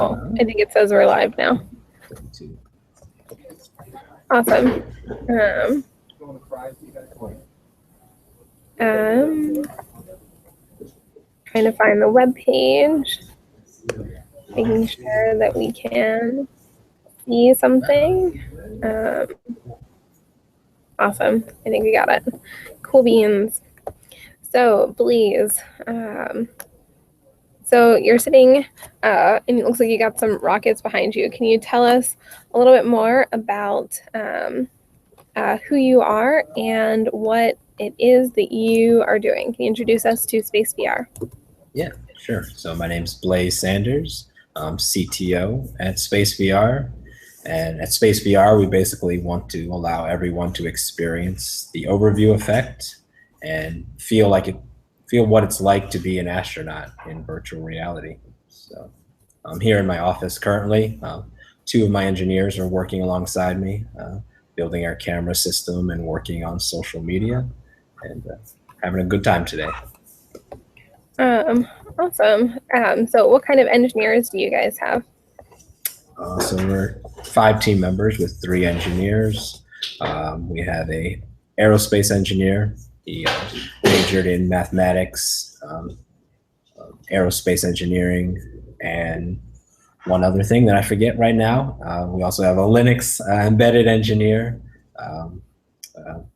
Cool. I think it says we're live now. Awesome. Trying to find the web page, making sure that we can see something. Awesome. I think we got it. Cool beans. So, Blaze, so you're sitting, and it looks like you got some rockets behind you. Can you tell us a little bit more about who you are and what it is that you are doing? Can you introduce us to SpaceVR? Yeah, sure. So my name's Blaze Sanders. I'm CTO at SpaceVR. And at SpaceVR, we basically want to allow everyone to experience the overview effect and feel what it's like to be an astronaut in virtual reality. So I'm here in my office currently. Two of my engineers are working alongside me, building our camera system and working on social media, and having a good time today. Awesome. So what kind of engineers do you guys have? So we're 5 team members with 3 engineers. We have a aerospace engineer. He majored in mathematics, aerospace engineering, and one other thing that I forget right now. We also have a Linux embedded engineer.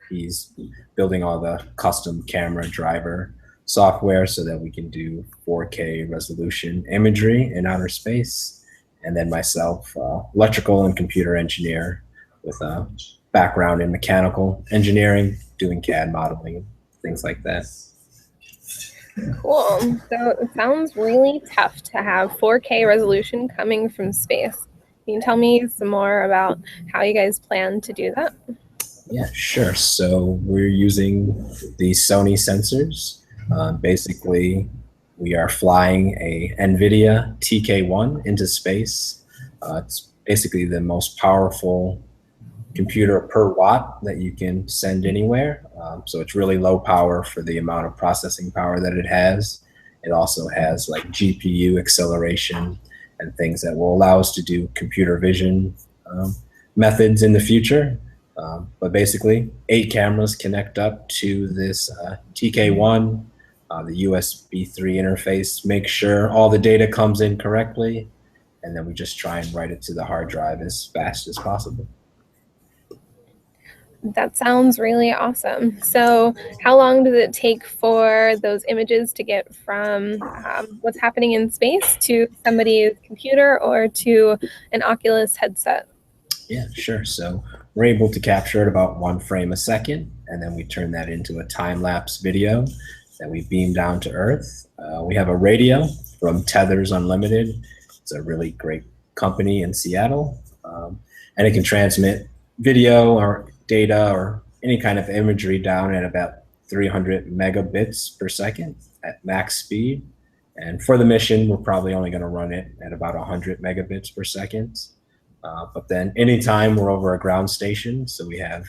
He's building all the custom camera driver software so that we can do 4K resolution imagery in outer space. And then myself, electrical and computer engineer with a background in mechanical engineering, doing CAD modeling, things like that. Cool. So it sounds really tough to have 4K resolution coming from space. Can you tell me some more about how you guys plan to do that? Yeah, sure. So we're using the Sony sensors. Basically, we are flying a NVIDIA TK1 into space. It's basically the most powerful computer per watt that you can send anywhere. So it's really low power for the amount of processing power that it has. It also has like GPU acceleration and things that will allow us to do computer vision methods in the future. But basically, 8 cameras connect up to this TK1, the USB 3 interface, make sure all the data comes in correctly, and then we just try and write it to the hard drive as fast as possible. That sounds really awesome. So how long does it take for those images to get from what's happening in space to somebody's computer or to an Oculus headset? Yeah, sure. So we're able to capture it about 1 frame a second, and then we turn that into a time-lapse video that we beam down to Earth. We have a radio from Tethers Unlimited. It's a really great company in Seattle, and it can transmit video or data or any kind of imagery down at about 300 megabits per second at max speed. And for the mission, we're probably only going to run it at about 100 megabits per second. But then anytime we're over a ground station, so we have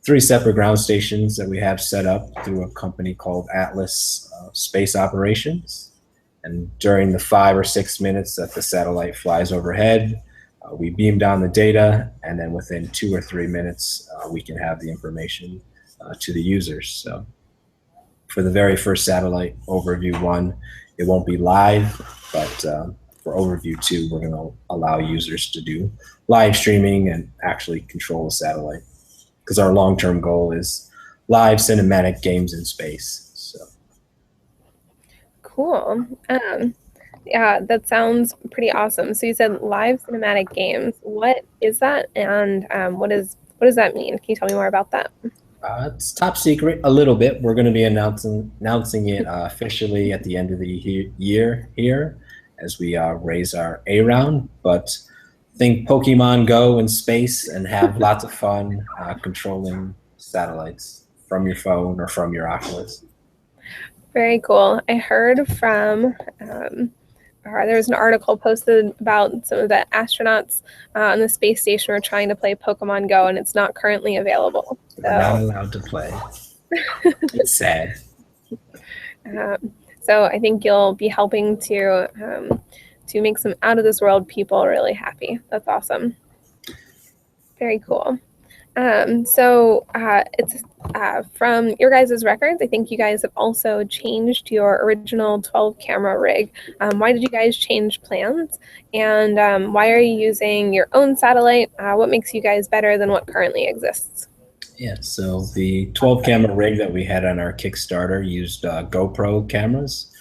3 separate ground stations that we have set up through a company called Atlas Space Operations. And during the 5 or 6 minutes that the satellite flies overhead, we beam down the data, and then within 2 or 3 minutes, we can have the information to the users. So for the very first satellite, Overview 1, it won't be live, but for Overview 2, we're going to allow users to do live streaming and actually control the satellite, because our long-term goal is live cinematic games in space. So cool. Yeah, that sounds pretty awesome. So you said live cinematic games. What is that, and what does that mean? Can you tell me more about that? It's top secret a little bit. We're going to be announcing it officially at the end of the year here as we raise our A round. But think Pokemon Go in space and have lots of fun controlling satellites from your phone or from your Oculus. Very cool. I heard from there was an article posted about some of the astronauts on the space station were trying to play Pokemon Go, and it's not currently available. So. We're not allowed to play. It's sad. So I think you'll be helping to to make some out of this world people really happy. That's awesome. Very cool. So it's from your guys' records, I think you guys have also changed your original 12 camera rig. Why did you guys change plans? And why are you using your own satellite? What makes you guys better than what currently exists? Yeah, so the 12 camera rig that we had on our Kickstarter used GoPro cameras.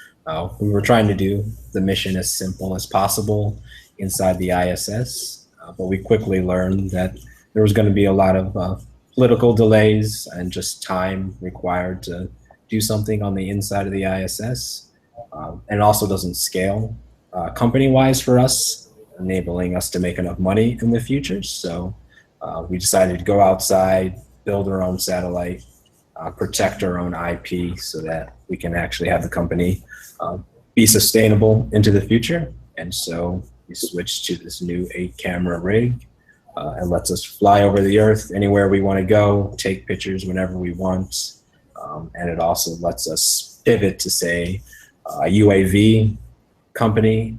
We were trying to do the mission as simple as possible inside the ISS, but we quickly learned that there was going to be a lot of political delays and just time required to do something on the inside of the ISS. And it also doesn't scale company-wise for us, enabling us to make enough money in the future. So we decided to go outside, build our own satellite, protect our own IP so that we can actually have the company be sustainable into the future. And so we switched to this new 8-camera rig. It lets us fly over the Earth anywhere we want to go, take pictures whenever we want. And it also lets us pivot to, say, a UAV company.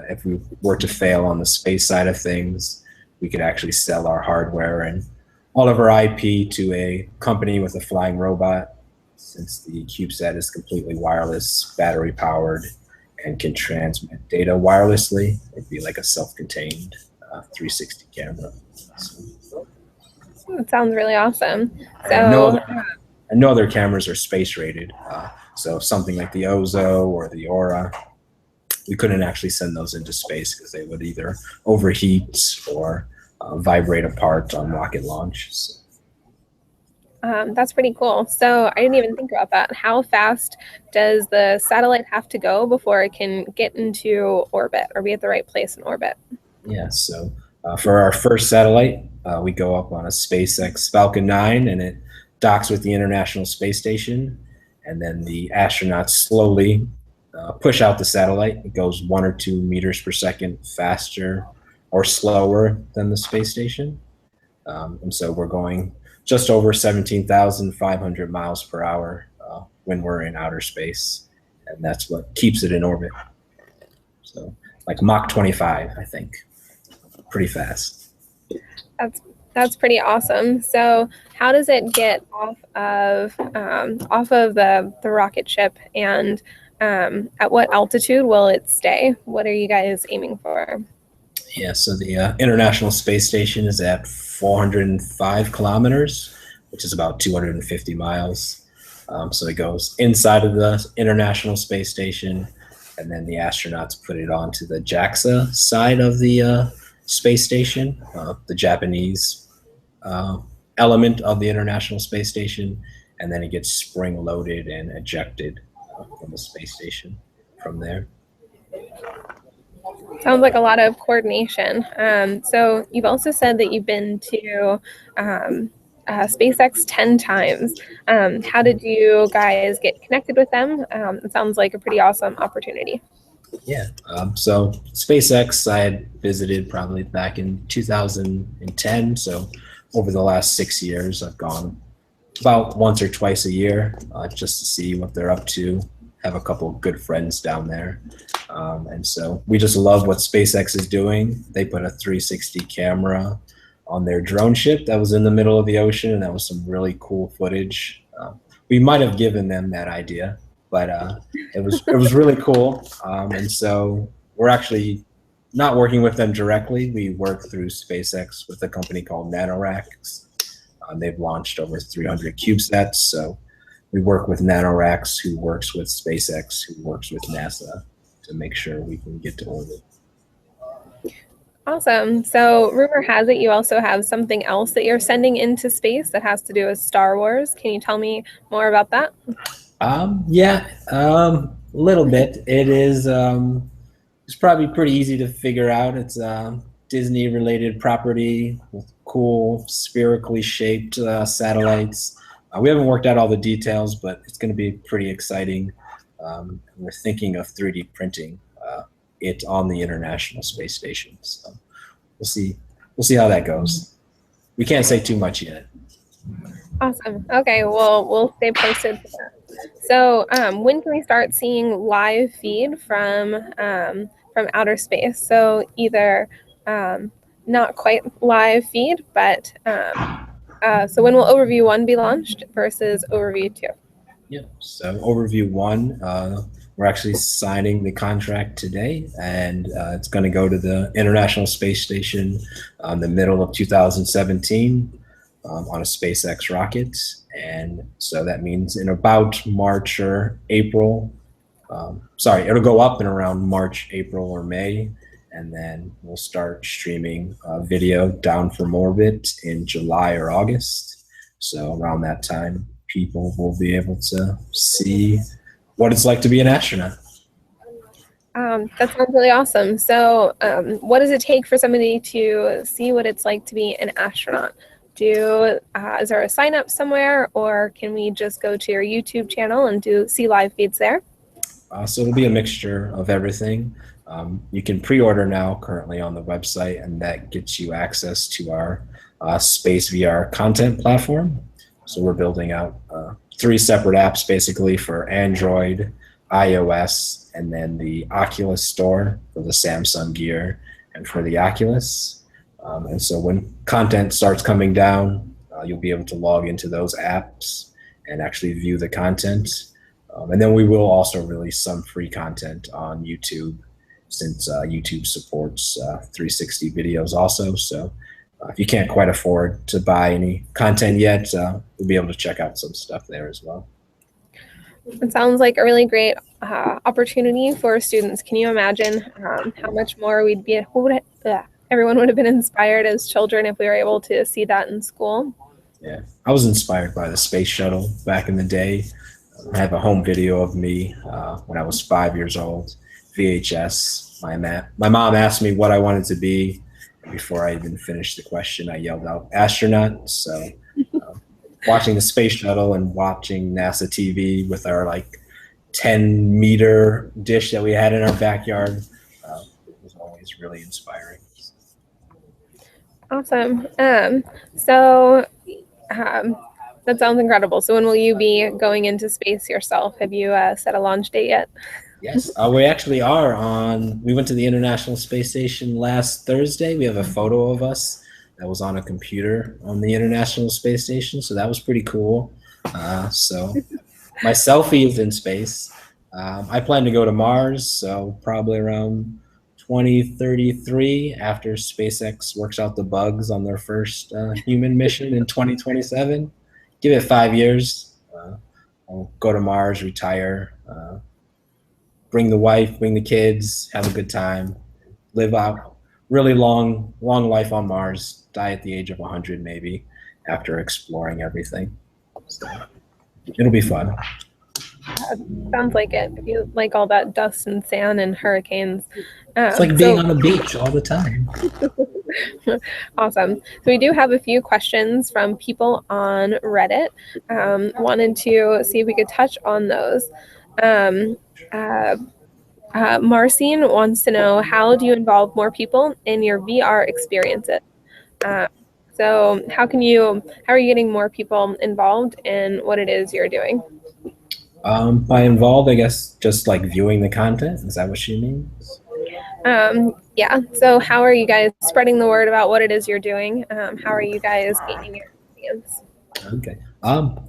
If we were to fail on the space side of things, we could actually sell our hardware and all of our IP to a company with a flying robot, since the CubeSat is completely wireless, battery powered, and can transmit data wirelessly. It'd be like a self-contained 360 camera. So, It sounds really awesome. And no other cameras are space rated. So something like the Ozo or the Aura, we couldn't actually send those into space because they would either overheat or vibrate apart on rocket launch. So. That's pretty cool. So I didn't even think about that. How fast does the satellite have to go before it can get into orbit or be at the right place in orbit? Yeah, so for our first satellite, we go up on a SpaceX Falcon 9 and it docks with the International Space Station. And then the astronauts slowly push out the satellite. It goes 1 or 2 meters per second faster or slower than the space station. And so we're going just over 17,500 miles per hour when we're in outer space. And that's what keeps it in orbit. So like Mach 25, I think. Pretty fast. That's pretty awesome. So how does it get off of the rocket ship, and at what altitude will it stay? What are you guys aiming for? Yeah, so the International Space Station is at 405 kilometers, which is about 250 miles. So it goes inside of the International Space Station, and then the astronauts put it onto the JAXA side of the space station, the Japanese element of the International Space Station, and then it gets spring loaded and ejected from the space station from there. Sounds like a lot of coordination. So you've also said that you've been to SpaceX 10 times. How did you guys get connected with them? It sounds like a pretty awesome opportunity. Yeah, so SpaceX I had visited probably back in 2010. So over the last 6 years, I've gone about once or twice a year just to see what they're up to. Have a couple of good friends down there. And so we just love what SpaceX is doing. They put a 360 camera on their drone ship that was in the middle of the ocean, and that was some really cool footage. We might have given them that idea, but it was really cool. And so we're actually not working with them directly. We work through SpaceX with a company called NanoRacks. They've launched over 300 CubeSats. So we work with NanoRacks, who works with SpaceX, who works with NASA, to make sure we can get to orbit. Awesome. So rumor has it you also have something else that you're sending into space that has to do with Star Wars. Can you tell me more about that? Yeah, a little bit. It is it's probably pretty easy to figure out. It's Disney related property with cool spherically shaped satellites. We haven't worked out all the details, but it's going to be pretty exciting. We're thinking of 3D printing it on the International Space Station. So we'll see how that goes. We can't say too much yet. Awesome. Okay, well, we'll stay posted for that. So when can we start seeing live feed from from outer space. So either not quite live feed, but so when will Overview 1 be launched versus Overview 2? Yep. So Overview 1, we're actually signing the contract today, and it's going to go to the International Space Station in the middle of 2017 on a SpaceX rocket. And so that means in about March or April, it'll go up in around March, April, or May, and then we'll start streaming video down from orbit in July or August. So around that time, people will be able to see what it's like to be an astronaut. That sounds really awesome. So what does it take for somebody to see what it's like to be an astronaut? Is there a sign up somewhere, or can we just go to your YouTube channel and see live feeds there? So it'll be a mixture of everything. You can pre-order now currently on the website, and that gets you access to our SpaceVR content platform. So we're building out 3 separate apps basically for Android, iOS, and then the Oculus store for the Samsung Gear and for the Oculus. And so when content starts coming down, you'll be able to log into those apps and actually view the content. And then we will also release some free content on YouTube, since YouTube supports 360 videos also. So if you can't quite afford to buy any content yet, you'll be able to check out some stuff there as well. It sounds like a really great opportunity for students. Can you imagine how much more everyone would have been inspired as children if we were able to see that in school? Yeah, I was inspired by the space shuttle back in the day. I have a home video of me when I was 5 years old, VHS. My mom asked me what I wanted to be. Before I even finished the question, I yelled out astronaut. So watching the space shuttle and watching NASA TV with our 10-meter dish that we had in our backyard, it was always really inspiring. Awesome. That sounds incredible. So when will you be going into space yourself? Have you set a launch date yet? Yes, we actually are we went to the International Space Station last Thursday. We have a photo of us that was on a computer on the International Space Station. So that was pretty cool. So my selfie is in space. I plan to go to Mars, so probably around 2033 after SpaceX works out the bugs on their first human mission in 2027. Give it 5 years. I'll go to Mars, retire, bring the wife, bring the kids, have a good time, live out really long life on Mars, die at the age of 100 maybe after exploring everything. So it'll be fun. Sounds like it. If you like all that dust and sand and hurricanes. It's like being on a beach all the time. Awesome. So we do have a few questions from people on Reddit. Wanted to see if we could touch on those. Marcine wants to know, how do you involve more people in your VR experiences? So how are you getting more people involved in what it is you're doing? By involved, I guess just viewing the content. Is that what she means? Yeah. So how are you guys spreading the word about what it is you're doing? How are you guys gaining your audience? Okay.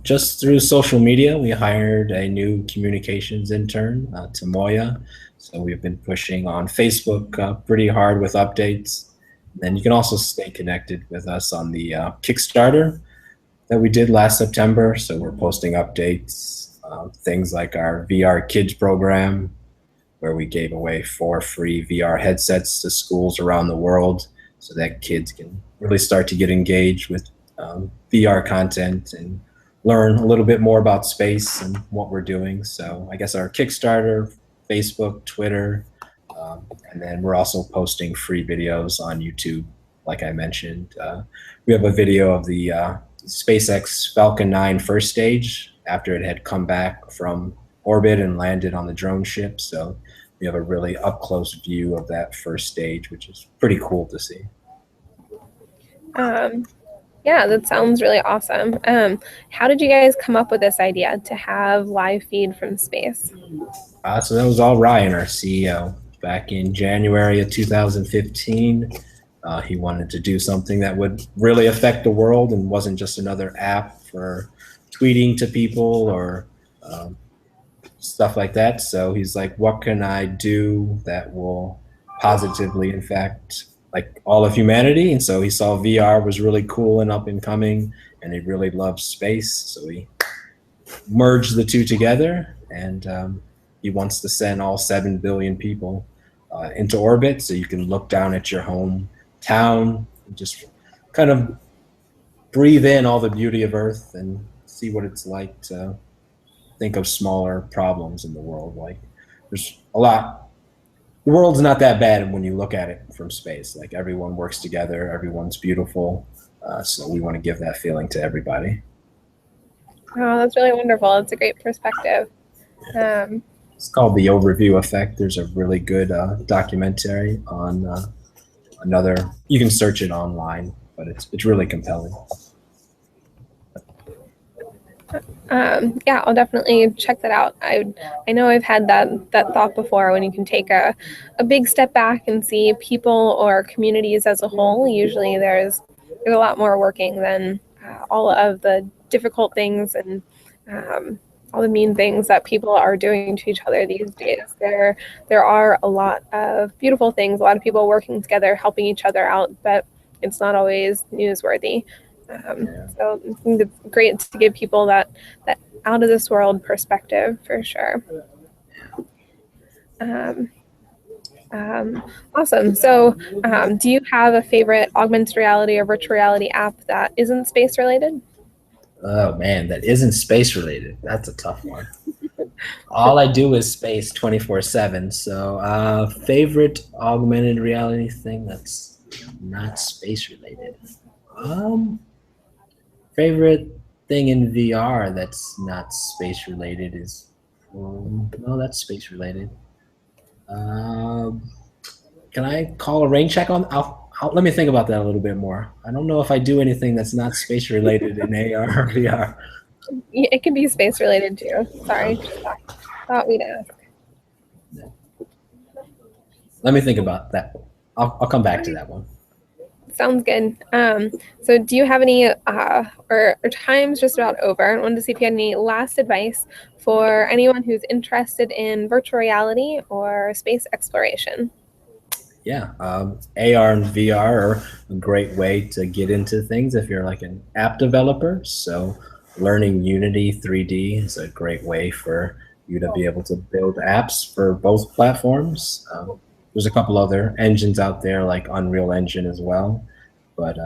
Just through social media, we hired a new communications intern, Tamoya. So we've been pushing on Facebook pretty hard with updates. And you can also stay connected with us on the Kickstarter that we did last September. So we're posting updates, things like our VR Kids program, where we gave away 4 free VR headsets to schools around the world so that kids can really start to get engaged with VR content and learn a little bit more about space and what we're doing. So I guess our Kickstarter, Facebook, Twitter, and then we're also posting free videos on YouTube, like I mentioned. We have a video of the SpaceX Falcon 9 first stage after it had come back from orbit and landed on the drone ship. So we have a really up-close view of that first stage, which is pretty cool to see. Yeah, that sounds really awesome. How did you guys come up with this idea to have live feed from space? So that was all Ryan, our CEO. back in January of 2015. He wanted to do something that would really affect the world and wasn't just another app for tweeting to people or stuff like that. So he's like, what can I do that will positively affect like all of humanity? And so he saw VR was really cool and up and coming, and he really loved space. So he merged the two together, and he wants to send all 7 billion people into orbit, so you can look down at your home town and just kind of breathe in all the beauty of Earth and see what it's like to think of smaller problems in the world. Like there's a lot. The world's not that bad when you look at it from space. Like everyone works together, everyone's beautiful. So we want to give that feeling to everybody. Oh, that's really wonderful. It's a great perspective. It's called The Overview Effect. There's a really good documentary on another. You can search it online, but it's really compelling. Yeah, I'll definitely check that out. I know I've had that thought before, when you can take a big step back and see people or communities as a whole. Usually there's a lot more working than all of the difficult things and all the mean things that people are doing to each other these days. There are a lot of beautiful things, a lot of people working together, helping each other out, but it's not always newsworthy. So I think it's great to give people that out of this world perspective for sure. Awesome. So do you have a favorite augmented reality or virtual reality app that isn't space related? Oh man, that isn't space related. That's a tough one. All I do is space 24/7. So favorite augmented reality thing that's not space related. Favorite thing in VR that's not space related is no, that's space related. Can I call a rain check on? Let me think about that a little bit more. I don't know if I do anything that's not space related in AR or VR. It can be space related too. Sorry, thought we'd ask. Let me think about that. I'll come back to that one. Sounds good. So do you have any, or time's just about over. I wanted to see if you had any last advice for anyone who's interested in virtual reality or space exploration. Yeah, AR and VR are a great way to get into things if you're like an app developer. So learning Unity 3D is a great way for you to be able to build apps for both platforms. There's a couple other engines out there like Unreal Engine as well, but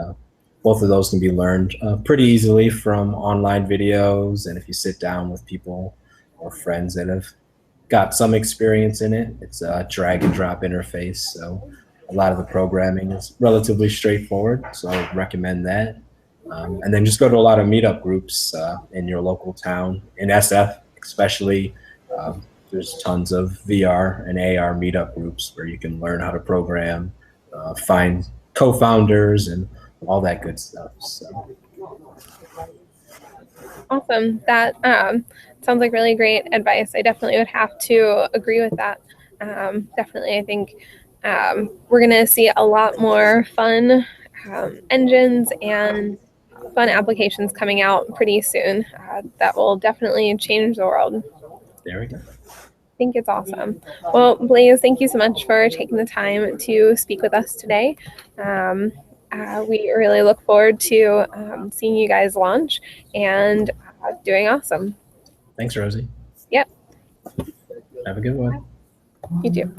both of those can be learned pretty easily from online videos. And if you sit down with people or friends that have got some experience in it, it's a drag and drop interface. So a lot of the programming is relatively straightforward. So I would recommend that. And then just go to a lot of meetup groups in your local town. In SF especially, there's tons of VR and AR meetup groups where you can learn how to program, find co-founders and all that good stuff. So. Awesome. That sounds like really great advice. I definitely would have to agree with that. Definitely, I think we're going to see a lot more fun engines and fun applications coming out pretty soon that will definitely change the world. There we go. I think it's awesome. Well, Blaze, thank you so much for taking the time to speak with us today. We really look forward to seeing you guys launch and doing awesome. Thanks, Rosie. Yep. Have a good one. You too.